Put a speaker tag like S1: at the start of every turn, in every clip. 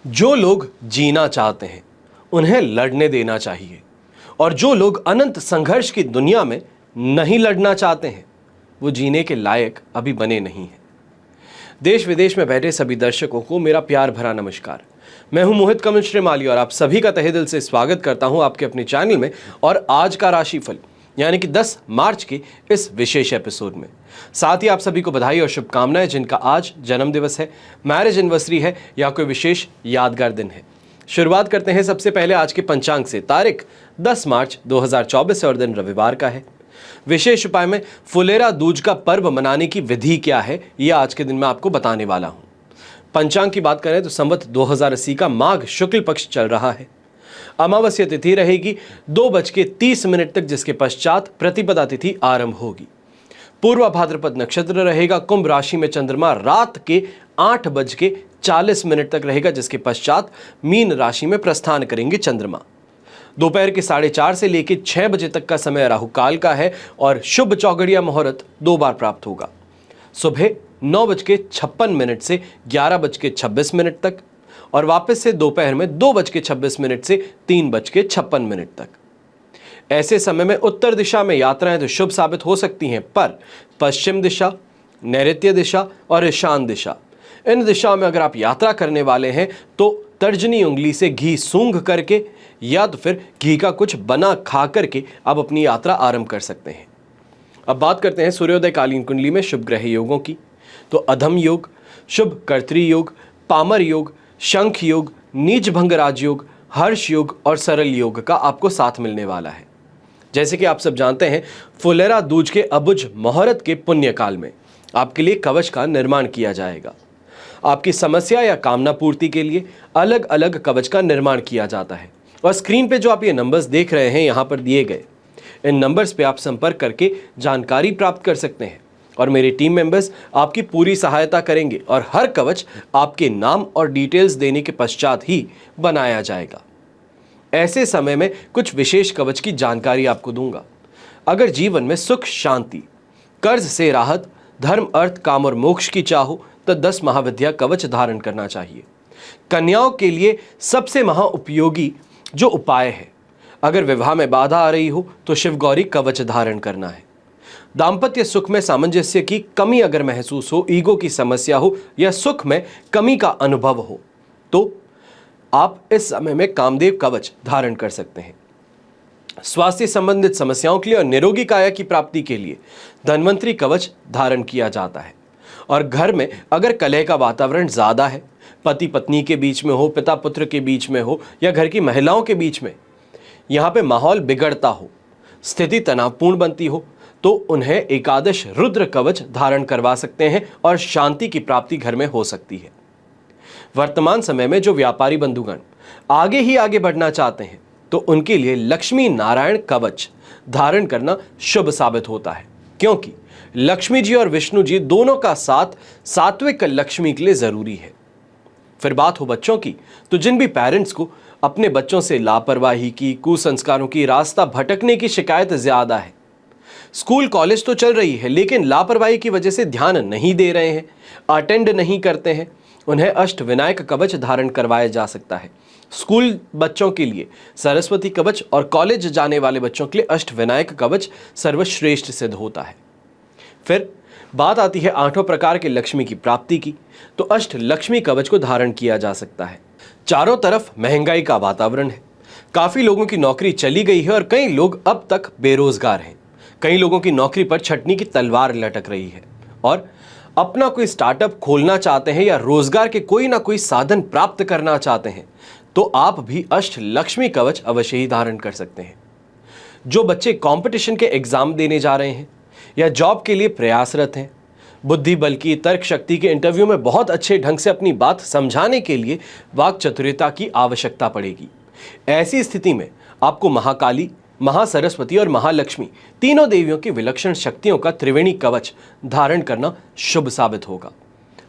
S1: जो लोग जीना चाहते हैं उन्हें लड़ने देना चाहिए, और जो लोग अनंत संघर्ष की दुनिया में नहीं लड़ना चाहते हैं वो जीने के लायक अभी बने नहीं हैं। देश विदेश में बैठे सभी दर्शकों को मेरा प्यार भरा नमस्कार। मैं हूं मोहित कमल श्रीमाली और आप सभी का तहे दिल से स्वागत करता हूं आपके अपने चैनल में और आज का राशिफल यानी कि 10 मार्च के इस विशेष एपिसोड में। साथ ही आप सभी को बधाई और शुभकामनाएं जिनका आज जन्म दिवस है, मैरिज एनिवर्सरी है या कोई विशेष यादगार दिन है। शुरुआत करते हैं सबसे पहले आज के पंचांग से। तारीख 10 मार्च 2024 और दिन रविवार का है। विशेष उपाय में फुलेरा दूज का पर्व मनाने की विधि क्या है यह आज के दिन में आपको बताने वाला हूं। पंचांग की बात करें तो संवत 2080 का माघ शुक्ल पक्ष चल रहा है। अमावस्या तिथि रहेगी 2:30 तक, जिसके पश्चात प्रतिपदा तिथि आरंभ होगी। पूर्व भाद्रपद नक्षत्र रहेगा। कुंभ राशि में चंद्रमा रात के 8:40 तक रहेगा, जिसके पश्चात मीन राशि में प्रस्थान करेंगे चंद्रमा। दोपहर के 4:30 से लेकर 6 बजे तक का समय राहु काल का है और शुभ चौगड़िया मुहूर्त 2 बार प्राप्त होगा। सुबह 9:56 से 11:26 तक और वापस से दोपहर में 2:26 से 3:56 तक। ऐसे समय में उत्तर दिशा में यात्राएं तो शुभ साबित हो सकती हैं, पर पश्चिम दिशा, नैऋत्य दिशा और ईशान दिशा, इन दिशाओं में अगर आप यात्रा करने वाले हैं तो तर्जनी उंगली से घी सूंघ करके या तो फिर घी का कुछ बना खा करके आप अपनी यात्रा आरंभ कर सकते हैं। अब बात करते हैं सूर्योदय कालीन कुंडली में शुभ ग्रह योगों की। तो अधम योग, शुभ कर्तरी योग, पामर योग, शंख योग, नीच भंग राजयोग, हर्ष योग और सरल योग का आपको साथ मिलने वाला है। जैसे कि आप सब जानते हैं, फुलेरा दूज के अबुझ मुहूर्त के पुण्य काल में आपके लिए कवच का निर्माण किया जाएगा। आपकी समस्या या कामना पूर्ति के लिए अलग अलग कवच का निर्माण किया जाता है और स्क्रीन पे जो आप ये नंबर्स देख रहे हैं यहाँ पर दिए गए, इन नंबर्स पे आप संपर्क करके जानकारी प्राप्त कर सकते हैं और मेरे टीम मेंबर्स आपकी पूरी सहायता करेंगे और हर कवच आपके नाम और डिटेल्स देने के पश्चात ही बनाया जाएगा। ऐसे समय में कुछ विशेष कवच की जानकारी आपको दूंगा। अगर जीवन में सुख शांति, कर्ज से राहत, धर्म अर्थ काम और मोक्ष की चाहो तो 10 महाविद्या कवच धारण करना चाहिए। कन्याओं के लिए सबसे महाउपयोगी जो उपाय है, अगर विवाह में बाधा आ रही हो तो शिव गौरी कवच धारण करना है। दाम्पत्य सुख में सामंजस्य की कमी अगर महसूस हो, ईगो की समस्या हो या सुख में कमी का अनुभव हो तो आप इस समय में कामदेव कवच धारण कर सकते हैं। स्वास्थ्य संबंधित समस्याओं के लिए और निरोगी काया की प्राप्ति के लिए धन्वंतरी कवच धारण किया जाता है। और घर में अगर कलह का वातावरण ज्यादा है, पति पत्नी के बीच में हो, पिता पुत्र के बीच में हो या घर की महिलाओं के बीच में यहाँ पे माहौल बिगड़ता हो, स्थिति तनावपूर्ण बनती हो तो उन्हें एकादश रुद्र कवच धारण करवा सकते हैं और शांति की प्राप्ति घर में हो सकती है। वर्तमान समय में जो व्यापारी बंधुगण आगे ही आगे बढ़ना चाहते हैं तो उनके लिए लक्ष्मी नारायण कवच धारण करना शुभ साबित होता है, क्योंकि लक्ष्मी जी और विष्णु जी दोनों का साथ सात्विक लक्ष्मी के लिए जरूरी है। फिर बात हो बच्चों की, तो जिन भी पेरेंट्स को अपने बच्चों से लापरवाही की, कुसंस्कारों की, रास्ता भटकने की शिकायत ज्यादा है, स्कूल कॉलेज तो चल रही है लेकिन लापरवाही की वजह से ध्यान नहीं दे रहे हैं, अटेंड नहीं करते हैं, उन्हें अष्ट विनायक कवच धारण करवाया जा सकता है। स्कूल बच्चों के लिए सरस्वती कवच और कॉलेज जाने वाले बच्चों के लिए अष्ट विनायक कवच सर्वश्रेष्ठ सिद्ध होता है। फिर बात आती है 8 प्रकार के लक्ष्मी की प्राप्ति की, तो अष्ट लक्ष्मी कवच को धारण किया जा सकता है। चारों तरफ महंगाई का वातावरण है, काफी लोगों की नौकरी चली गई है और कई लोग अब तक बेरोजगार हैं। कई लोगों की नौकरी पर छटनी की तलवार लटक रही है और अपना कोई स्टार्टअप खोलना चाहते हैं या रोजगार के कोई ना कोई साधन प्राप्त करना चाहते हैं तो आप भी अष्ट लक्ष्मी कवच अवश्य ही धारण कर सकते हैं। जो बच्चे कंपटीशन के एग्जाम देने जा रहे हैं या जॉब के लिए प्रयासरत हैं, बुद्धि बल की, तर्क शक्ति के इंटरव्यू में बहुत अच्छे ढंग से अपनी बात समझाने के लिए वाक चातुर्यता की आवश्यकता पड़ेगी। ऐसी स्थिति में आपको महाकाली, महासरस्वती और महालक्ष्मी तीनों देवियों की विलक्षण शक्तियों का त्रिवेणी कवच धारण करना शुभ साबित होगा।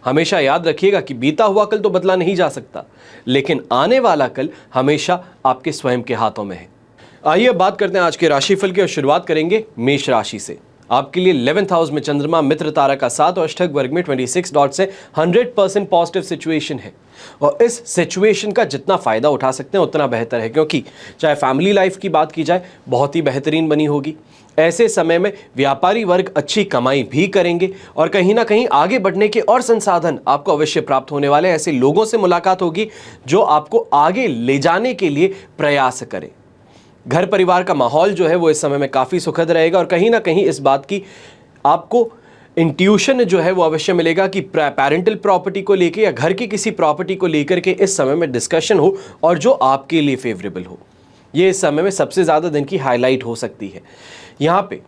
S1: हमेशा याद रखिएगा कि बीता हुआ कल तो बदला नहीं जा सकता, लेकिन आने वाला कल हमेशा आपके स्वयं के हाथों में है। आइए बात करते हैं आज के राशिफल की और शुरुआत करेंगे मेष राशि से। आपके लिए 11th हाउस में चंद्रमा मित्र तारा का साथ और अष्टक वर्ग में 26 डॉट से 100% पॉजिटिव सिचुएशन है। और इस सिचुएशन का जितना फायदा उठा सकते हैं उतना बेहतर है, क्योंकि चाहे फैमिली लाइफ की बात की जाए बहुत ही बेहतरीन बनी होगी। ऐसे समय में व्यापारी वर्ग अच्छी कमाई भी करेंगे और कहीं ना कहीं आगे बढ़ने के और संसाधन आपको अवश्य प्राप्त होने वाले। ऐसे लोगों से मुलाकात होगी जो आपको आगे ले जाने के लिए प्रयास करें। घर परिवार का माहौल जो है वो इस समय में काफ़ी सुखद रहेगा और कहीं ना कहीं इस बात की आपको इंट्यूशन जो है वो अवश्य मिलेगा कि पेरेंटल प्रॉपर्टी को लेकर या घर की किसी प्रॉपर्टी को लेकर के इस समय में डिस्कशन हो और जो आपके लिए फेवरेबल हो। ये इस समय में सबसे ज़्यादा दिन की हाईलाइट हो सकती है। यहाँ पे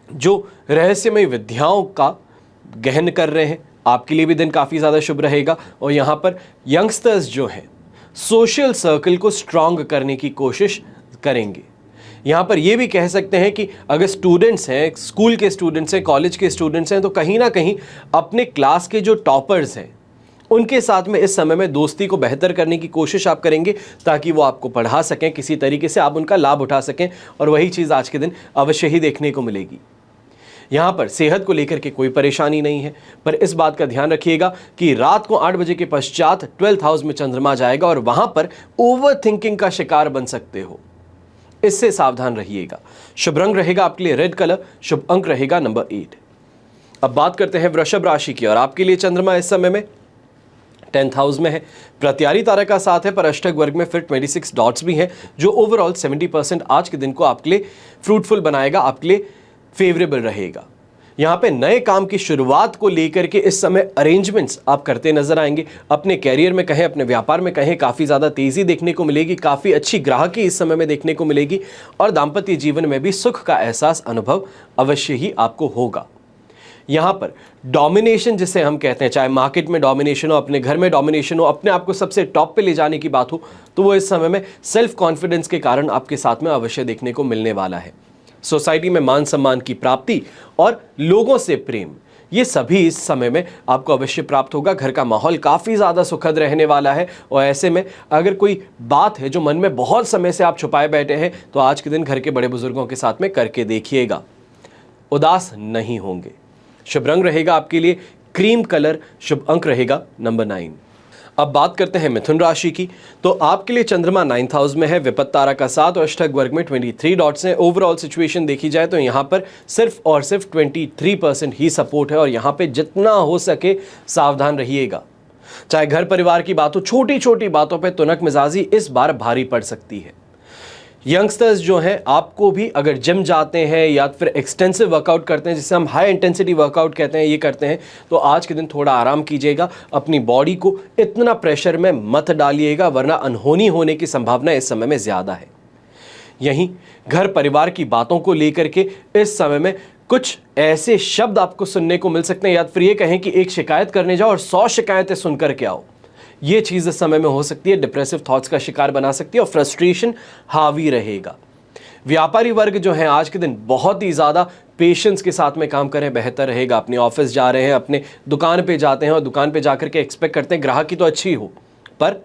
S1: जो रहस्यमय विद्याओं का गहन कर रहे हैं आपके लिए भी दिन काफ़ी ज़्यादा शुभ रहेगा। और यहाँ पर यंगस्टर्स जो हैं सोशल सर्कल को स्ट्रांग करने की कोशिश करेंगे। यहाँ पर ये भी कह सकते हैं कि अगर स्टूडेंट्स हैं, स्कूल के स्टूडेंट्स हैं, कॉलेज के स्टूडेंट्स हैं, तो कहीं ना कहीं अपने क्लास के जो टॉपर्स हैं उनके साथ में इस समय में दोस्ती को बेहतर करने की कोशिश आप करेंगे ताकि वो आपको पढ़ा सकें, किसी तरीके से आप उनका लाभ उठा सकें। और वही चीज़ आज के दिन अवश्य ही देखने को मिलेगी। यहाँ पर सेहत को लेकर के कोई परेशानी नहीं है, पर इस बात का ध्यान रखिएगा कि रात को 8 बजे के पश्चात 12th हाउस में चंद्रमा जाएगा और वहाँ पर ओवर थिंकिंग का शिकार बन सकते हो, इससे सावधान रहिएगा। शुभ रंग रहेगा आपके लिए रेड कलर, शुभ अंक रहेगा नंबर 8। अब बात करते हैं वृषभ राशि की और आपके लिए चंद्रमा इस समय में 10th हाउस में है, प्रत्यारी तारा का साथ है, पर अष्टक वर्ग में फिर 26 डॉट्स भी हैं जो ओवरऑल 70% आज के दिन को आपके लिए फ्रूटफुल बनाएगा, आपके लिए फेवरेबल रहेगा। यहाँ पे नए काम की शुरुआत को लेकर के इस समय अरेंजमेंट्स आप करते नजर आएंगे। अपने कैरियर में कहें, अपने व्यापार में कहें, काफ़ी ज़्यादा तेज़ी देखने को मिलेगी, काफ़ी अच्छी ग्राहकी इस समय में देखने को मिलेगी और दाम्पत्य जीवन में भी सुख का एहसास अनुभव अवश्य ही आपको होगा। यहाँ पर डोमिनेशन जिसे हम कहते हैं, चाहे मार्केट में डोमिनेशन हो, अपने घर में डोमिनेशन हो, अपने आप को सबसे टॉप पे ले जाने की बात हो, तो वो इस समय में सेल्फ कॉन्फिडेंस के कारण आपके साथ में अवश्य देखने को मिलने वाला है। सोसाइटी में मान सम्मान की प्राप्ति और लोगों से प्रेम, ये सभी इस समय में आपको अवश्य प्राप्त होगा। घर का माहौल काफ़ी ज़्यादा सुखद रहने वाला है और ऐसे में अगर कोई बात है जो मन में बहुत समय से आप छुपाए बैठे हैं तो आज के दिन घर के बड़े बुजुर्गों के साथ में करके देखिएगा, उदास नहीं होंगे। शुभ रंग रहेगा आपके लिए क्रीम कलर, शुभ अंक रहेगा नंबर 9। अब बात करते हैं मिथुन राशि की, तो आपके लिए चंद्रमा 9th हाउस में है, विपत्त तारा का साथ और अष्टक वर्ग में 23 डॉट्स हैं। ओवरऑल सिचुएशन देखी जाए तो यहाँ पर सिर्फ और सिर्फ 23% ही सपोर्ट है और यहाँ पे जितना हो सके सावधान रहिएगा। चाहे घर परिवार की बात हो, छोटी छोटी बातों पे तुनक मिजाजी इस बार भारी पड़ सकती है। यंगस्टर्स जो हैं, आपको भी अगर जिम जाते हैं या फिर एक्सटेंसिव वर्कआउट करते हैं, जिसे हम हाई इंटेंसिटी वर्कआउट कहते हैं, ये करते हैं, तो आज के दिन थोड़ा आराम कीजिएगा। अपनी बॉडी को इतना प्रेशर में मत डालिएगा वरना अनहोनी होने की संभावना इस समय में ज़्यादा है। यहीं घर परिवार की बातों को लेकर के इस समय में कुछ ऐसे शब्द आपको सुनने को मिल सकते हैं, या फिर ये कहें कि एक शिकायत करने जाओ और 100 शिकायतें सुनकर के आओ। ये चीज़ इस समय में हो सकती है, डिप्रेसिव थॉट्स का शिकार बना सकती है और फ्रस्ट्रेशन हावी रहेगा। व्यापारी वर्ग जो है आज के दिन बहुत ही ज़्यादा पेशेंस के साथ में काम करें, बेहतर रहेगा। अपने ऑफिस जा रहे हैं, अपने दुकान पे जाते हैं और दुकान पे जाकर के एक्सपेक्ट करते हैं ग्राहक की तो अच्छी हो, पर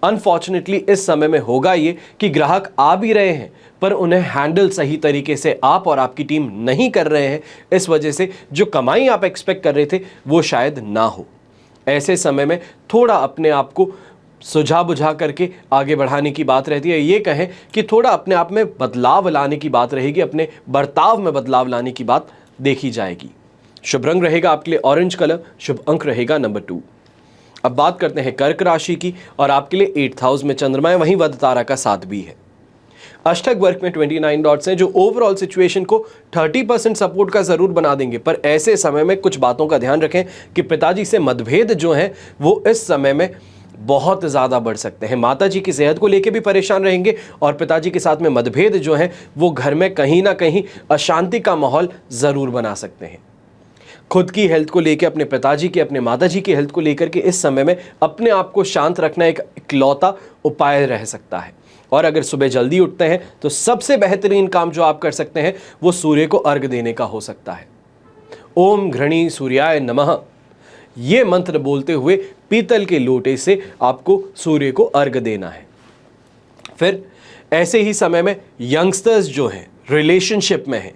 S1: अनफॉर्चुनेटली इस समय में होगा ये कि ग्राहक आ भी रहे हैं पर उन्हें हैंडल सही तरीके से आप और आपकी टीम नहीं कर रहे हैं। इस वजह से जो कमाई आप एक्सपेक्ट कर रहे थे वो शायद ना हो। ऐसे समय में थोड़ा अपने आप को सुझा बुझा करके आगे बढ़ाने की बात रहती है। ये कहें कि थोड़ा अपने आप में बदलाव लाने की बात रहेगी, अपने बर्ताव में बदलाव लाने की बात देखी जाएगी। शुभ रंग रहेगा आपके लिए ऑरेंज कलर, शुभ अंक रहेगा नंबर 2। अब बात करते हैं कर्क राशि की और आपके लिए 8th हाउस में चंद्रमा है, वहीं वध तारा का साथ भी है। अष्टक वर्ग में 29 डॉट्स हैं जो ओवरऑल सिचुएशन को 30% सपोर्ट का जरूर बना देंगे, पर ऐसे समय में कुछ बातों का ध्यान रखें कि पिताजी से मतभेद जो हैं वो इस समय में बहुत ज़्यादा बढ़ सकते हैं। माताजी की सेहत को लेकर भी परेशान रहेंगे और पिताजी के साथ में मतभेद जो हैं वो घर में कहीं ना कहीं अशांति का माहौल ज़रूर बना सकते हैं। खुद की हेल्थ को लेकर, अपने पिताजी की, अपने माताजी की हेल्थ को लेकर के इस समय में अपने आप को शांत रखना एक इकलौता उपाय रह सकता है। और अगर सुबह जल्दी उठते हैं तो सबसे बेहतरीन काम जो आप कर सकते हैं वो सूर्य को अर्घ देने का हो सकता है। ओम घृणी सूर्याय नमः, ये मंत्र बोलते हुए पीतल के लोटे से आपको सूर्य को अर्घ देना है। फिर ऐसे ही समय में यंगस्टर्स जो हैं रिलेशनशिप में हैं,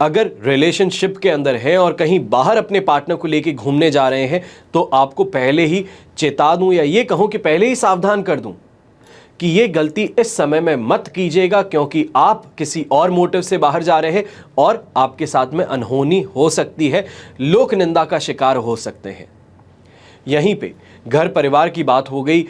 S1: अगर रिलेशनशिप के अंदर हैं और कहीं बाहर अपने पार्टनर को लेके घूमने जा रहे हैं तो आपको पहले ही चेता दूं या ये कहूं कि पहले ही सावधान कर दूं कि ये गलती इस समय में मत कीजिएगा, क्योंकि आप किसी और मोटिव से बाहर जा रहे हैं और आपके साथ में अनहोनी हो सकती है, लोक निंदा का शिकार हो सकते हैं। यहीं पे घर परिवार की बात हो गई,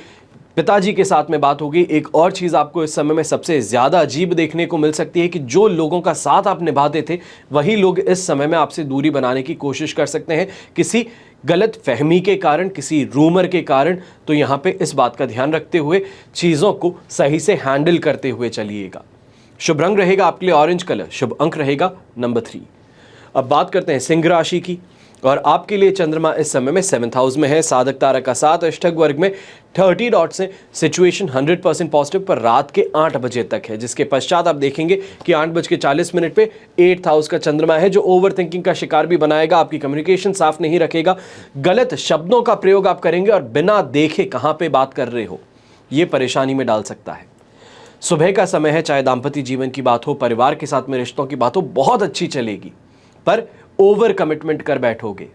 S1: पिताजी के साथ में बात हो गई। एक और चीज़ आपको इस समय में सबसे ज़्यादा अजीब देखने को मिल सकती है कि जो लोगों का साथ आप निभाते थे वही लोग इस समय में आपसे दूरी बनाने की कोशिश कर सकते हैं, किसी गलत फहमी के कारण, किसी रूमर के कारण। तो यहाँ पे इस बात का ध्यान रखते हुए चीज़ों को सही से हैंडल करते हुए चलिएगा। शुभ रंग रहेगा आपके लिए ऑरेंज कलर, शुभ अंक रहेगा नंबर 3। अब बात करते हैं सिंह राशि की, और आपके लिए चंद्रमा इस समय में 7th हाउस में है, साधक तारा का 7, अष्टक वर्ग में 30 डॉट्स है। सिचुएशन 100% पॉजिटिव पर रात के 8 बजे तक है, जिसके पश्चात आप देखेंगे कि 8:40 पे 8th हाउस का चंद्रमा है, जो ओवर थिंकिंग का शिकार भी बनाएगा, आपकी कम्युनिकेशन साफ नहीं रखेगा, गलत शब्दों का प्रयोग आप करेंगे और बिना देखे कहाँ पे बात कर रहे हो ये परेशानी में डाल सकता है। सुबह का समय है, चाहे दाम्पत्य जीवन की बात हो, परिवार के साथ में रिश्तों की बात हो, बहुत अच्छी चलेगी, पर ओवर कमिटमेंट कर बैठोगे।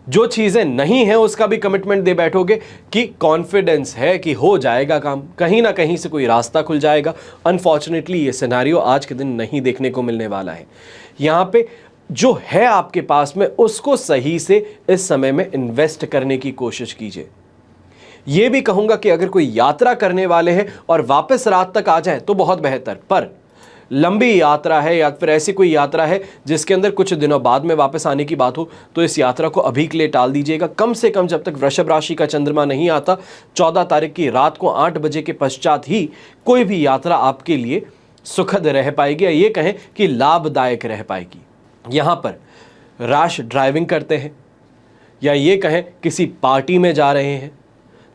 S1: जो चीजें नहीं है उसका भी कमिटमेंट दे बैठोगे कि कॉन्फिडेंस है कि हो जाएगा काम, कहीं ना कहीं से कोई रास्ता खुल जाएगा। अनफॉर्चुनेटली ये सिनेरियो आज के दिन नहीं देखने को मिलने वाला है। यहाँ पे जो है आपके पास में उसको सही से इस समय में इन्वेस्ट करने की कोशिश कीजिए। ये भी कहूंगा कि अगर कोई यात्रा करने वाले हैं और वापस रात तक आ जाए तो बहुत बेहतर, पर लंबी यात्रा है या फिर ऐसी कोई यात्रा है जिसके अंदर कुछ दिनों बाद में वापस आने की बात हो तो इस यात्रा को अभी के लिए टाल दीजिएगा। कम से कम जब तक वृषभ राशि का चंद्रमा नहीं आता 14 तारीख की रात को 8 बजे के पश्चात ही कोई भी यात्रा आपके लिए सुखद रह पाएगी, या ये कहें कि लाभदायक रह पाएगी। यहाँ पर रैश ड्राइविंग करते हैं या ये कहें किसी पार्टी में जा रहे हैं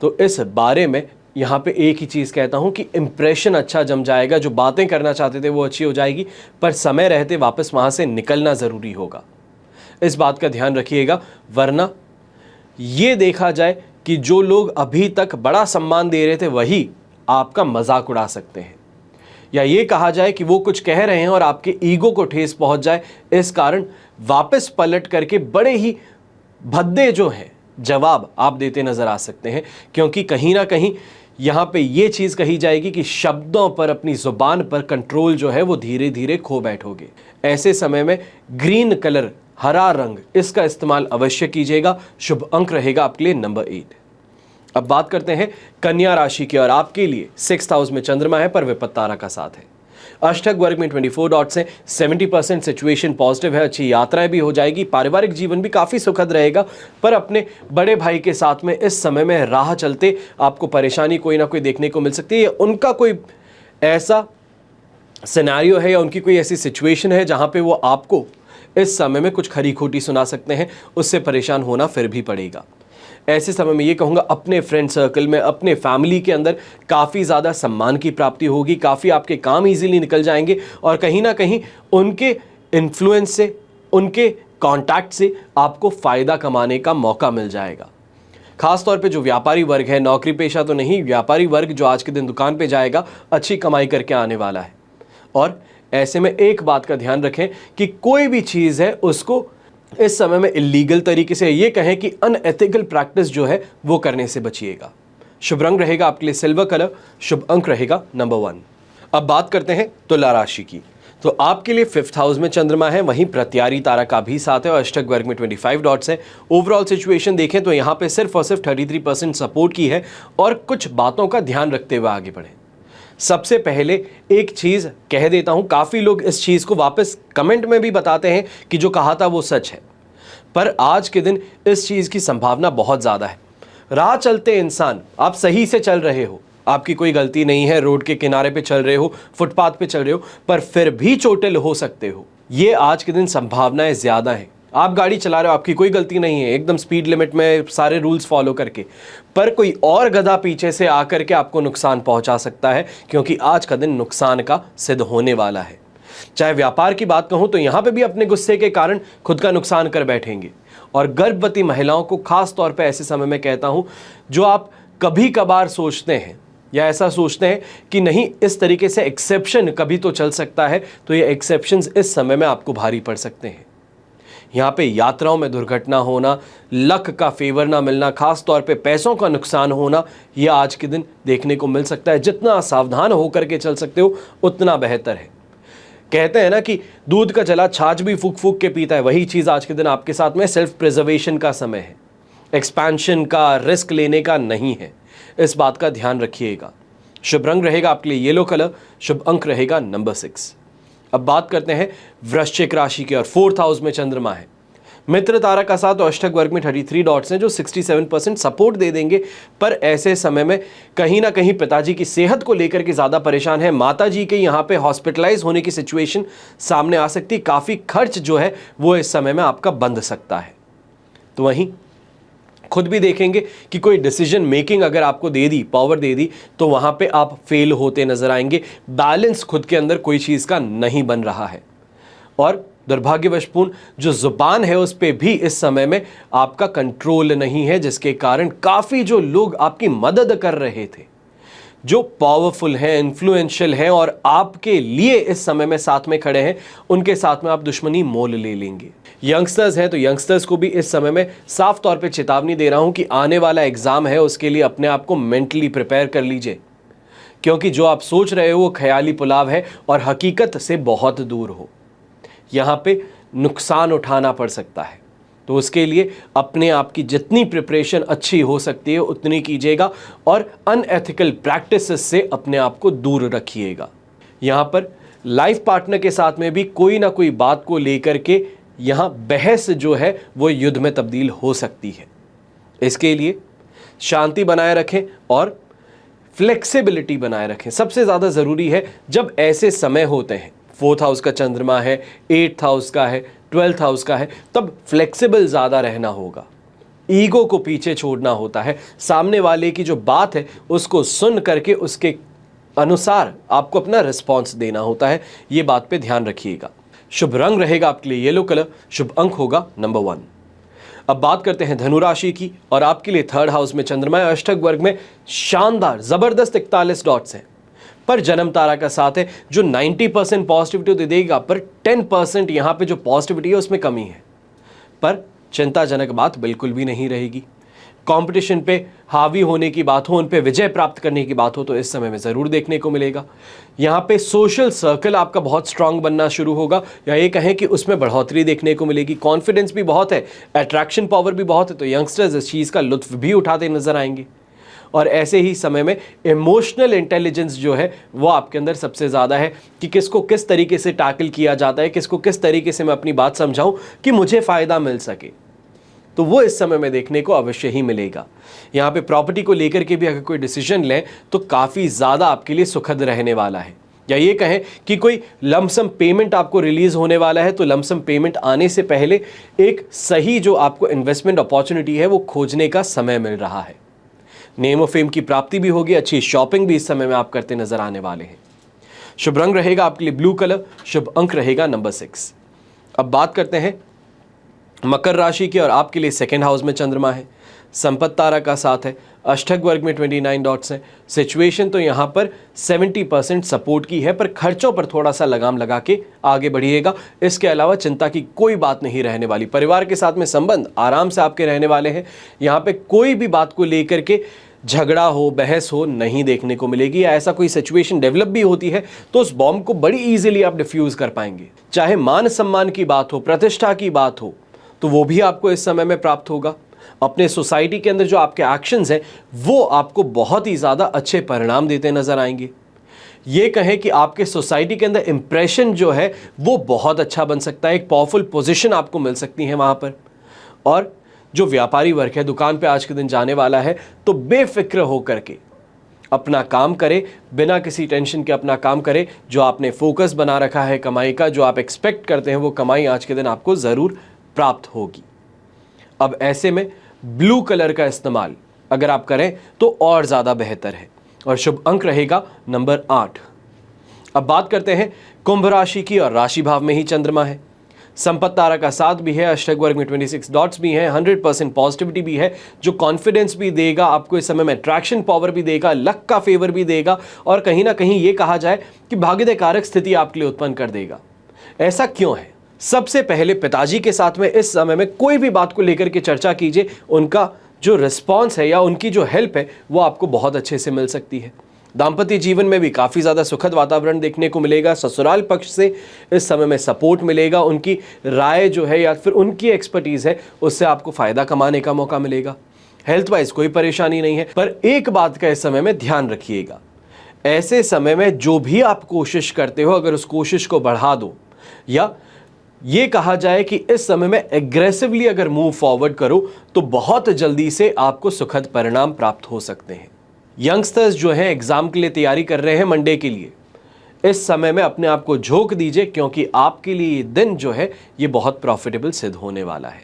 S1: तो इस बारे में यहाँ पे एक ही चीज़ कहता हूँ कि इम्प्रेशन अच्छा जम जाएगा, जो बातें करना चाहते थे वो अच्छी हो जाएगी, पर समय रहते वापस वहाँ से निकलना ज़रूरी होगा। इस बात का ध्यान रखिएगा, वरना ये देखा जाए कि जो लोग अभी तक बड़ा सम्मान दे रहे थे वही आपका मजाक उड़ा सकते हैं, या ये कहा जाए कि वो कुछ कह रहे हैं और आपके ईगो को ठेस पहुँच जाए, इस कारण वापस पलट करके बड़े ही भद्दे जो हैं जवाब आप देते नज़र आ सकते हैं, क्योंकि कहीं ना कहीं यहाँ पे ये चीज़ कही जाएगी कि शब्दों पर, अपनी ज़ुबान पर कंट्रोल जो है वो धीरे धीरे खो बैठोगे। ऐसे समय में ग्रीन कलर, हरा रंग, इसका इस्तेमाल अवश्य कीजिएगा। शुभ अंक रहेगा आपके लिए नंबर 8। अब बात करते हैं कन्या राशि की, और आपके लिए 6th हाउस में चंद्रमा है पर विपत्त तारा का साथ है। अष्टक वर्ग में 24 डॉट्स हैं, 70% सिचुएशन पॉजिटिव है, अच्छी यात्राएं भी हो जाएगी, पारिवारिक जीवन भी काफ़ी सुखद रहेगा, पर अपने बड़े भाई के साथ में इस समय में राह चलते आपको परेशानी कोई ना कोई देखने को मिल सकती है। उनका कोई ऐसा सिनेरियो है या उनकी कोई ऐसी सिचुएशन है जहाँ पे वो आपको इस समय में कुछ खरी खोटी सुना सकते हैं, उससे परेशान होना फिर भी पड़ेगा। ऐसे समय में ये कहूँगा अपने फ्रेंड सर्कल में, अपने फैमिली के अंदर काफ़ी ज़्यादा सम्मान की प्राप्ति होगी, काफ़ी आपके काम इजीली निकल जाएंगे और कहीं ना कहीं उनके इन्फ्लुएंस से, उनके कॉन्टैक्ट से आपको फ़ायदा कमाने का मौका मिल जाएगा। खास तौर पे जो व्यापारी वर्ग है, नौकरी पेशा तो नहीं, व्यापारी वर्ग जो आज के दिन दुकान पे जाएगा अच्छी कमाई करके आने वाला है। और ऐसे में एक बात का ध्यान रखें कि कोई भी चीज़ है उसको इस समय में इलीगल तरीके से, ये कहें कि अनएथिकल प्रैक्टिस जो है वो करने से बचिएगा। शुभ रंग रहेगा आपके लिए सिल्वर कलर, शुभ अंक रहेगा नंबर 1। अब बात करते हैं तुला राशि की, तो आपके लिए 5th हाउस में चंद्रमा है, वहीं प्रत्यारी तारा का भी साथ है और अष्टक वर्ग में 25 डॉट्स है। ओवरऑल सिचुएशन देखें तो यहाँ पे सिर्फ और सिर्फ 33% सपोर्ट की है, और कुछ बातों का ध्यान रखते हुए आगे बढ़ें। सबसे पहले एक चीज़ कह देता हूं, काफ़ी लोग इस चीज़ को वापस कमेंट में भी बताते हैं कि जो कहा था वो सच है, पर आज के दिन इस चीज़ की संभावना बहुत ज़्यादा है। राह चलते इंसान, आप सही से चल रहे हो, आपकी कोई गलती नहीं है, रोड के किनारे पे चल रहे हो, फुटपाथ पे चल रहे हो, पर फिर भी चोटिल हो सकते हो। ये आज के दिन संभावनाएं ज़्यादा हैं। आप गाड़ी चला रहे हो, आपकी कोई गलती नहीं है, एकदम स्पीड लिमिट में सारे रूल्स फॉलो करके, पर कोई और गधा पीछे से आकर के आपको नुकसान पहुंचा सकता है, क्योंकि आज का दिन नुकसान का सिद्ध होने वाला है। चाहे व्यापार की बात कहूं तो यहां पे भी अपने गुस्से के कारण खुद का नुकसान कर बैठेंगे। और गर्भवती महिलाओं को खास तौर पे ऐसे समय में कहता हूं, जो आप कभी कभार सोचते हैं या ऐसा सोचते हैं कि नहीं, इस तरीके से एक्सेप्शन कभी तो चल सकता है, तो ये एक्सेप्शंस इस समय में आपको भारी पड़ सकते हैं। यहाँ पे यात्राओं में दुर्घटना होना, लक का फेवर ना मिलना, खास तौर पे पैसों का नुकसान होना, यह आज के दिन देखने को मिल सकता है। जितना सावधान होकर के चल सकते हो उतना बेहतर है। कहते हैं ना कि दूध का चला छाछ भी फूक फूक के पीता है, वही चीज़ आज के दिन आपके साथ में सेल्फ प्रिजर्वेशन का समय है, एक्सपेंशन का, रिस्क लेने का नहीं है। इस बात का ध्यान रखिएगा। शुभ रंग रहेगा आपके लिए येलो कलर, शुभ अंक रहेगा नंबर 6। अब बात करते हैं वृश्चिक राशि की और 4th हाउस में चंद्रमा है। मित्र तारा का साथ और अष्टक वर्ग में 33 डॉट्स हैं जो 67% सपोर्ट दे देंगे, पर ऐसे समय में कहीं ना कहीं पिताजी की सेहत को लेकर के ज़्यादा परेशान है। माता जी के यहाँ पे हॉस्पिटलाइज होने की सिचुएशन सामने आ सकती, काफ़ी खर्च जो है वो इस समय में आपका बंध सकता है। तो वहीं खुद भी देखेंगे कि कोई डिसीजन मेकिंग अगर आपको दे दी, पावर दे दी, तो वहाँ पे आप फेल होते नजर आएंगे। बैलेंस खुद के अंदर कोई चीज़ का नहीं बन रहा है और दुर्भाग्यवशपूर्ण जो जुबान है उस पर भी इस समय में आपका कंट्रोल नहीं है, जिसके कारण काफ़ी जो लोग आपकी मदद कर रहे थे, जो पावरफुल हैं, इन्फ्लुएंशियल हैं और आपके लिए इस समय में साथ में खड़े हैं, उनके साथ में आप दुश्मनी मोल ले लेंगे। यंगस्टर्स हैं तो यंगस्टर्स को भी इस समय में साफ तौर पे चेतावनी दे रहा हूं कि आने वाला एग्जाम है, उसके लिए अपने आप को मेंटली प्रिपेयर कर लीजिए, क्योंकि जो आप सोच रहे हो वो ख्याली पुलाव है और हकीकत से बहुत दूर हो। यहाँ पे नुकसान उठाना पड़ सकता है, तो उसके लिए अपने आप की जितनी प्रिपरेशन अच्छी हो सकती है उतनी कीजिएगा और अनएथिकल प्रैक्टिसेस से अपने आप को दूर रखिएगा। यहाँ पर लाइफ पार्टनर के साथ में भी कोई ना कोई बात को लेकर के यहाँ बहस जो है वो युद्ध में तब्दील हो सकती है। इसके लिए शांति बनाए रखें और फ्लेक्सिबिलिटी बनाए रखें। सबसे ज़्यादा ज़रूरी है जब ऐसे समय होते हैं, 4th हाउस का चंद्रमा है, 8th हाउस का है, 12th हाउस का है, तब फ्लेक्सिबल ज़्यादा रहना होगा। ईगो को पीछे छोड़ना होता है, सामने वाले की जो बात है उसको सुन करके उसके अनुसार आपको अपना रिस्पॉन्स देना होता है। ये बात पे ध्यान रखिएगा। शुभ रंग रहेगा आपके लिए येलो कलर, शुभ अंक होगा नंबर 1। अब बात करते हैं धनु राशि की और आपके लिए 3rd हाउस में चंद्रमा है, अष्टक वर्ग में शानदार जबरदस्त 41 डॉट्स हैं, पर जन्म तारा का साथ है जो 90% पॉजिटिविटी दे देगा, पर 10% यहाँ पे जो पॉजिटिविटी है उसमें कमी है। पर चिंताजनक बात बिल्कुल भी नहीं रहेगी। कंपटीशन पे हावी होने की बात हो, उन पे विजय प्राप्त करने की बात हो, तो इस समय में ज़रूर देखने को मिलेगा। यहाँ पे सोशल सर्कल आपका बहुत स्ट्रांग बनना शुरू होगा, या ये कहें कि उसमें बढ़ोतरी देखने को मिलेगी। कॉन्फिडेंस भी बहुत है, अट्रैक्शन पावर भी बहुत है, तो यंगस्टर्स इस चीज़ का लुत्फ भी उठाते नजर आएंगे। और ऐसे ही समय में इमोशनल इंटेलिजेंस जो है वो आपके अंदर सबसे ज़्यादा है कि किसको किस तरीके से टैकल किया जाता है, किसको किस तरीके से मैं अपनी बात समझाऊं कि मुझे फ़ायदा मिल सके, तो वो इस समय में देखने को अवश्य ही मिलेगा। यहाँ पे प्रॉपर्टी को लेकर के भी अगर कोई डिसीजन लें तो काफ़ी ज़्यादा आपके लिए सुखद रहने वाला है। या ये कहें कि कोई लमसम पेमेंट आपको रिलीज़ होने वाला है, तो लमसम पेमेंट आने से पहले एक सही जो आपको इन्वेस्टमेंट अपॉर्चुनिटी है वो खोजने का समय मिल रहा है। नेम ऑफ फेम की प्राप्ति भी होगी, अच्छी शॉपिंग भी इस समय में आप करते नजर आने वाले हैं। शुभ रंग रहेगा आपके लिए ब्लू कलर, शुभ अंक रहेगा नंबर 6। अब बात करते हैं मकर राशि की और आपके लिए 2nd हाउस में चंद्रमा है, संपत्ति तारा का साथ है, अष्टक वर्ग में 29 डॉट्स हैं। सिचुएशन तो यहाँ पर 70% सपोर्ट की है, पर खर्चों पर थोड़ा सा लगाम लगा के आगे बढ़िएगा। इसके अलावा चिंता की कोई बात नहीं रहने वाली। परिवार के साथ में संबंध आराम से आपके रहने वाले हैं। यहाँ पे कोई भी बात को लेकर के झगड़ा हो, बहस हो नहीं देखने को मिलेगी, या ऐसा कोई सिचुएशन डेवलप भी होती है तो उस बॉम्ब को बड़ी ईजिली आप डिफ्यूज़ कर पाएंगे। चाहे मान सम्मान की बात हो, प्रतिष्ठा की बात हो, तो वो भी आपको इस समय में प्राप्त होगा। अपने सोसाइटी के अंदर जो आपके एक्शंस हैं वो आपको बहुत ही ज़्यादा अच्छे परिणाम देते नजर आएंगे। ये कहें कि आपके सोसाइटी के अंदर इंप्रेशन जो है वो बहुत अच्छा बन सकता है, एक पावरफुल पोजीशन आपको मिल सकती है वहाँ पर। और जो व्यापारी वर्ग है, दुकान पे आज के दिन जाने वाला है, तो बेफिक्र होकर के अपना काम करे, बिना किसी टेंशन के अपना काम करे। जो आपने फोकस बना रखा है कमाई का, जो आप एक्सपेक्ट करते हैं, वो कमाई आज के दिन आपको ज़रूर प्राप्त होगी। अब ऐसे में ब्लू कलर का इस्तेमाल अगर आप करें तो और ज़्यादा बेहतर है और शुभ अंक रहेगा नंबर 8। अब बात करते हैं कुंभ राशि की और राशि भाव में ही चंद्रमा है। संपत तारा का साथ भी है, अष्टक वर्ग में 26 डॉट्स भी हैं, 100% पॉजिटिविटी भी है, जो कॉन्फिडेंस भी देगा आपको इस समय में, अट्रैक्शन पावर भी देगा, लक का फेवर भी देगा, और कहीं ना कहीं ये कहा जाए कि भाग्यदय कारक स्थिति आपके लिए उत्पन्न कर देगा। ऐसा क्यों है? सबसे पहले पिताजी के साथ में इस समय में कोई भी बात को लेकर के चर्चा कीजिए, उनका जो रिस्पॉन्स है या उनकी जो हेल्प है वो आपको बहुत अच्छे से मिल सकती है। दाम्पत्य जीवन में भी काफ़ी ज़्यादा सुखद वातावरण देखने को मिलेगा। ससुराल पक्ष से इस समय में सपोर्ट मिलेगा, उनकी राय जो है या फिर उनकी एक्सपर्टीज़ है उससे आपको फ़ायदा कमाने का मौका मिलेगा। हेल्थ वाइज कोई परेशानी नहीं है, पर एक बात का इस समय में ध्यान रखिएगा, ऐसे समय में जो भी आप कोशिश करते हो अगर उस कोशिश को बढ़ा दो, या ये कहा जाए कि इस समय में एग्रेसिवली अगर मूव फॉरवर्ड करो तो बहुत जल्दी से आपको सुखद परिणाम प्राप्त हो सकते हैं। यंगस्टर्स जो हैं एग्जाम के लिए तैयारी कर रहे हैं मंडे के लिए, इस समय में अपने आप को झोंक दीजिए, क्योंकि आपके लिए ये दिन जो है ये बहुत प्रॉफिटेबल सिद्ध होने वाला है।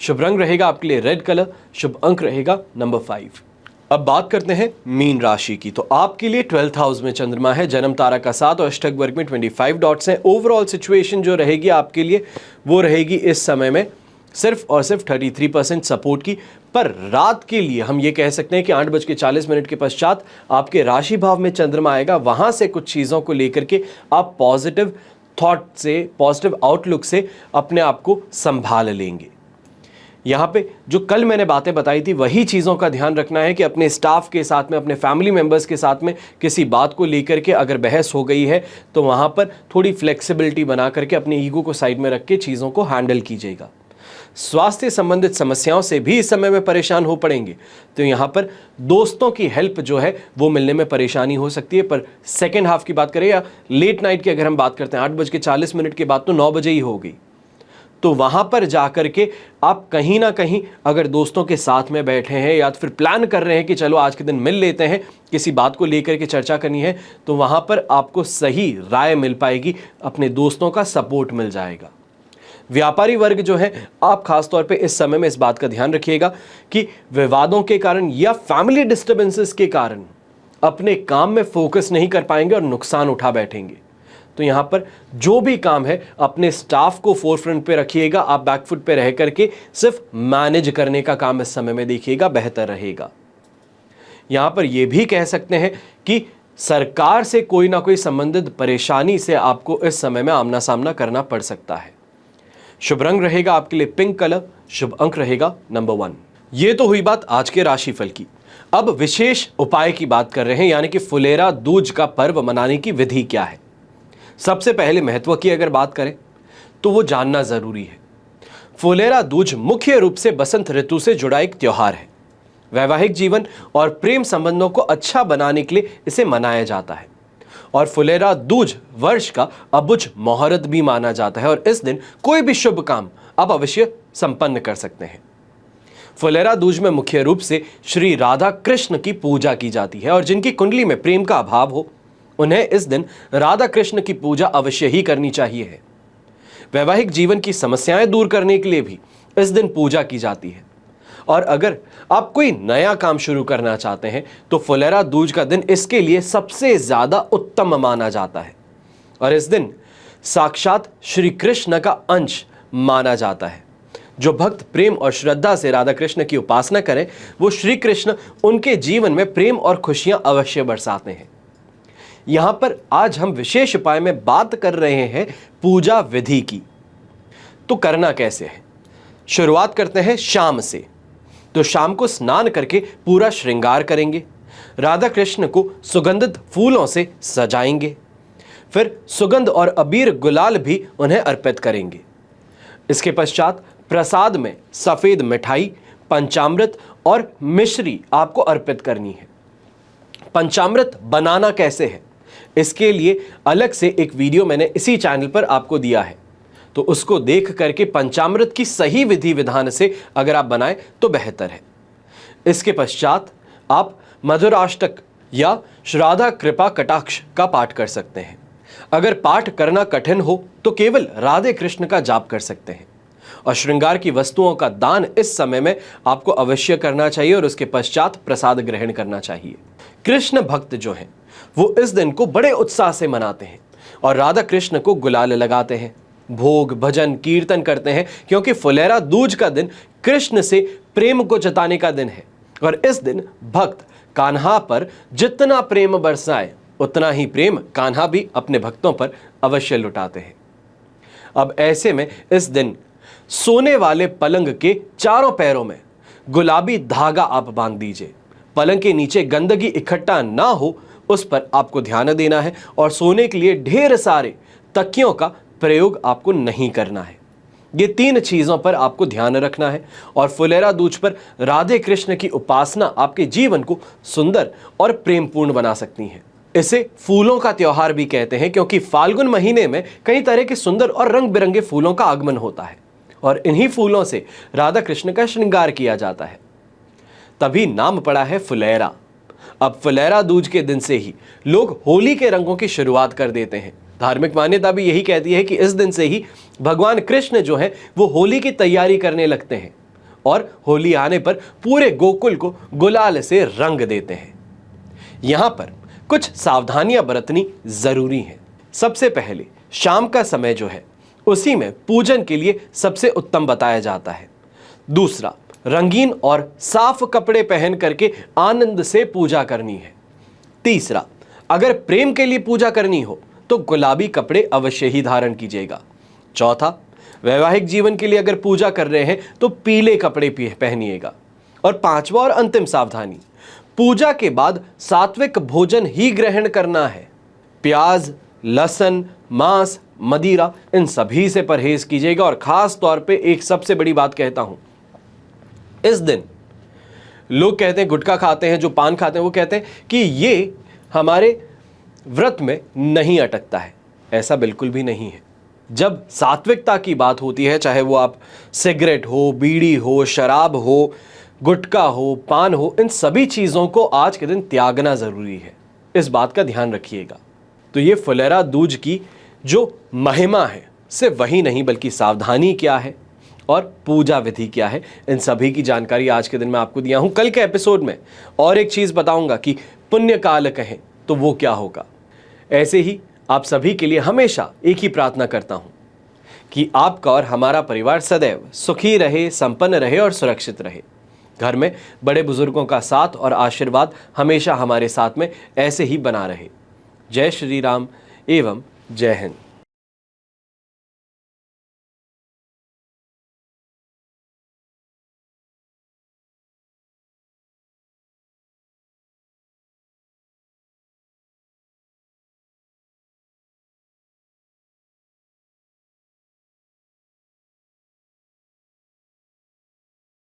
S1: शुभ रंग रहेगा आपके लिए रेड कलर, शुभ अंक रहेगा नंबर 5। अब बात करते हैं मीन राशि की। तो आपके लिए 12th हाउस में चंद्रमा है, जन्म तारा का 7 और अष्टक वर्ग में 25 डॉट्स हैं। ओवरऑल सिचुएशन जो रहेगी आपके लिए वो रहेगी इस समय में सिर्फ और सिर्फ 33% सपोर्ट की। पर रात के लिए हम ये कह सकते हैं कि 8:40 के पश्चात आपके राशि भाव में चंद्रमा आएगा, वहां से कुछ चीज़ों को लेकर के आप पॉजिटिव थॉट से, पॉजिटिव आउटलुक से अपने आप को संभाल लेंगे। यहाँ पे जो कल मैंने बातें बताई थी वही चीज़ों का ध्यान रखना है कि अपने स्टाफ के साथ में, अपने फैमिली मेम्बर्स के साथ में किसी बात को लेकर के अगर बहस हो गई है तो वहाँ पर थोड़ी फ्लेक्सिबिलिटी बना करके अपने ईगो को साइड में रख के चीज़ों को हैंडल कीजिएगा। स्वास्थ्य संबंधित समस्याओं से भी इस समय में परेशान हो पड़ेंगे, तो यहाँ पर दोस्तों की हेल्प जो है वो मिलने में परेशानी हो सकती है। पर सेकेंड हाफ की बात करें या लेट नाइट की अगर हम बात करते हैं 8:40 के बाद तो 9 बजे ही होगी, तो वहाँ पर जाकर के आप कहीं ना कहीं अगर दोस्तों के साथ में बैठे हैं या फिर प्लान कर रहे हैं कि चलो आज के दिन मिल लेते हैं, किसी बात को लेकर के चर्चा करनी है, तो वहाँ पर आपको सही राय मिल पाएगी, अपने दोस्तों का सपोर्ट मिल जाएगा। व्यापारी वर्ग जो है, आप खास तौर पे इस समय में इस बात का ध्यान रखिएगा कि विवादों के कारण या फैमिली डिस्टर्बेंसेस के कारण अपने काम में फोकस नहीं कर पाएंगे और नुकसान उठा बैठेंगे। तो यहाँ पर जो भी काम है अपने स्टाफ को फोरफ्रंट पे रखिएगा, आप बैकफुट पे रह करके सिर्फ मैनेज करने का काम इस समय में देखिएगा, बेहतर रहेगा। यहाँ पर यह भी कह सकते हैं कि सरकार से कोई ना कोई संबंधित परेशानी से आपको इस समय में आमना सामना करना पड़ सकता है। शुभ रंग रहेगा आपके लिए पिंक कलर, शुभ अंक रहेगा नंबर 1। ये तो हुई बात आज के राशिफल की। अब विशेष उपाय की बात कर रहे हैं, यानी कि फुलेरा दूज का पर्व मनाने की विधि क्या है। सबसे पहले महत्व की अगर बात करें तो वो जानना जरूरी है। फुलेरा दूज मुख्य रूप से बसंत ऋतु से जुड़ा एक त्योहार है। वैवाहिक जीवन और प्रेम संबंधों को अच्छा बनाने के लिए इसे मनाया जाता है, और फुलेरा दूज वर्ष का अबुझ मुहूर्त भी माना जाता है, और इस दिन कोई भी शुभ काम आप अवश्य संपन्न कर सकते हैं। फुलेरा दूज में मुख्य रूप से श्री राधा कृष्ण की पूजा की जाती है, और जिनकी कुंडली में प्रेम का अभाव हो उन्हें इस दिन राधा कृष्ण की पूजा अवश्य ही करनी चाहिए है। वैवाहिक जीवन की समस्याएं दूर करने के लिए भी इस दिन पूजा की जाती है, और अगर आप कोई नया काम शुरू करना चाहते हैं तो फुलेरा दूज का दिन इसके लिए सबसे ज्यादा उत्तम माना जाता है, और इस दिन साक्षात श्री कृष्ण का अंश माना जाता है। जो भक्त प्रेम और श्रद्धा से राधा कृष्ण की उपासना करें वो श्री कृष्ण उनके जीवन में प्रेम और खुशियां अवश्य बरसाते हैं। यहां पर आज हम विशेष उपाय में बात कर रहे हैं पूजा विधि की। तो करना कैसे है, शुरुआत करते हैं शाम से। तो शाम को स्नान करके पूरा श्रृंगार करेंगे, राधा कृष्ण को सुगंधित फूलों से सजाएंगे, फिर सुगंध और अबीर गुलाल भी उन्हें अर्पित करेंगे। इसके पश्चात प्रसाद में सफेद मिठाई, पंचामृत और मिश्री आपको अर्पित करनी है। पंचामृत बनाना कैसे है इसके लिए अलग से एक वीडियो मैंने इसी चैनल पर आपको दिया है, तो उसको देख करके पंचामृत की सही विधि विधान से अगर आप बनाएं तो बेहतर है। इसके पश्चात आप मधुराष्टक या श्राद्धा कृपा कटाक्ष का पाठ कर सकते हैं। अगर पाठ करना कठिन हो तो केवल राधे कृष्ण का जाप कर सकते हैं, और श्रृंगार की वस्तुओं का दान इस समय में आपको अवश्य करना चाहिए, और उसके पश्चात प्रसाद ग्रहण करना चाहिए। कृष्ण भक्त जो हैं वो इस दिन को बड़े उत्साह से मनाते हैं और राधा कृष्ण को गुलाल लगाते हैं। भोग भजन कीर्तन करते हैं, क्योंकि फुलेरा दूज का दिन कृष्ण से प्रेम को जताने का दिन है। और इस दिन भक्त कान्हा पर जितना प्रेम बरसाए उतना ही प्रेम कान्हा भी अपने भक्तों पर अवश्य लुटाते हैं। अब ऐसे में इस दिन सोने वाले पलंग के चारों पैरों में गुलाबी धागा आप बांध दीजिए। पलंग के नीचे गंदगी इकट्ठा ना हो उस पर आपको ध्यान देना है, और सोने के लिए ढेर सारे तकियों का प्रयोग आपको नहीं करना है। ये 3 चीजों पर आपको ध्यान रखना है। और फुलेरा दूज पर राधे कृष्ण की उपासना आपके जीवन को सुंदर और प्रेमपूर्ण बना सकती है। इसे फूलों का त्योहार भी कहते हैं, क्योंकि फाल्गुन महीने में कई तरह के सुंदर और रंग बिरंगे फूलों का आगमन होता है और इन्हीं फूलों से राधा कृष्ण का श्रृंगार किया जाता है। तभी नाम पड़ा है फुलेरा। अब फुलेरा दूज के दिन से ही लोग होली के रंगों की शुरुआत कर देते हैं। धार्मिक मान्यता भी यही कहती है कि इस दिन से ही भगवान कृष्ण जो है वो होली की तैयारी करने लगते हैं और होली आने पर पूरे गोकुल को गुलाल से रंग देते हैं। यहां पर कुछ सावधानियां बरतनी जरूरी हैं। सबसे पहले शाम का समय जो है उसी में पूजन के लिए सबसे उत्तम बताया जाता है। दूसरा, रंगीन और साफ कपड़े पहन करके आनंद से पूजा करनी है। तीसरा, अगर प्रेम के लिए पूजा करनी हो तो गुलाबी कपड़े अवश्य ही धारण कीजिएगा। चौथा, वैवाहिक जीवन के लिए अगर पूजा कर रहे हैं तो पीले कपड़े पहनिएगा। और पांचवा और अंतिम सावधानी, पूजा के बाद सात्विक भोजन ही ग्रहण करना है। प्याज, लहसुन, मांस, मदिरा, इन सभी से परहेज कीजिएगा। और खास तौर पे एक सबसे बड़ी बात कहता हूं, इस दिन लोग कहते हैं गुटखा खाते हैं, जो पान खाते हैं वो कहते हैं कि ये हमारे व्रत में नहीं अटकता है। ऐसा बिल्कुल भी नहीं है। जब सात्विकता की बात होती है, चाहे वो आप सिगरेट हो, बीड़ी हो, शराब हो, गुटखा हो, पान हो, इन सभी चीज़ों को आज के दिन त्यागना ज़रूरी है। इस बात का ध्यान रखिएगा। तो ये फुलेरा दूज की जो महिमा है सिर्फ वही नहीं बल्कि सावधानी क्या है और पूजा विधि क्या है, इन सभी की जानकारी आज के दिन मैं आपको दिया हूं। कल के एपिसोड में और एक चीज़ बताऊंगा कि पुण्य काल कहें तो वो क्या होगा। ऐसे ही आप सभी के लिए हमेशा एक ही प्रार्थना करता हूं कि आपका और हमारा परिवार सदैव सुखी रहे, संपन्न रहे और सुरक्षित रहे। घर में बड़े बुजुर्गों का साथ और आशीर्वाद हमेशा हमारे साथ में ऐसे ही बना रहे। जय श्री राम एवं जय हिंद।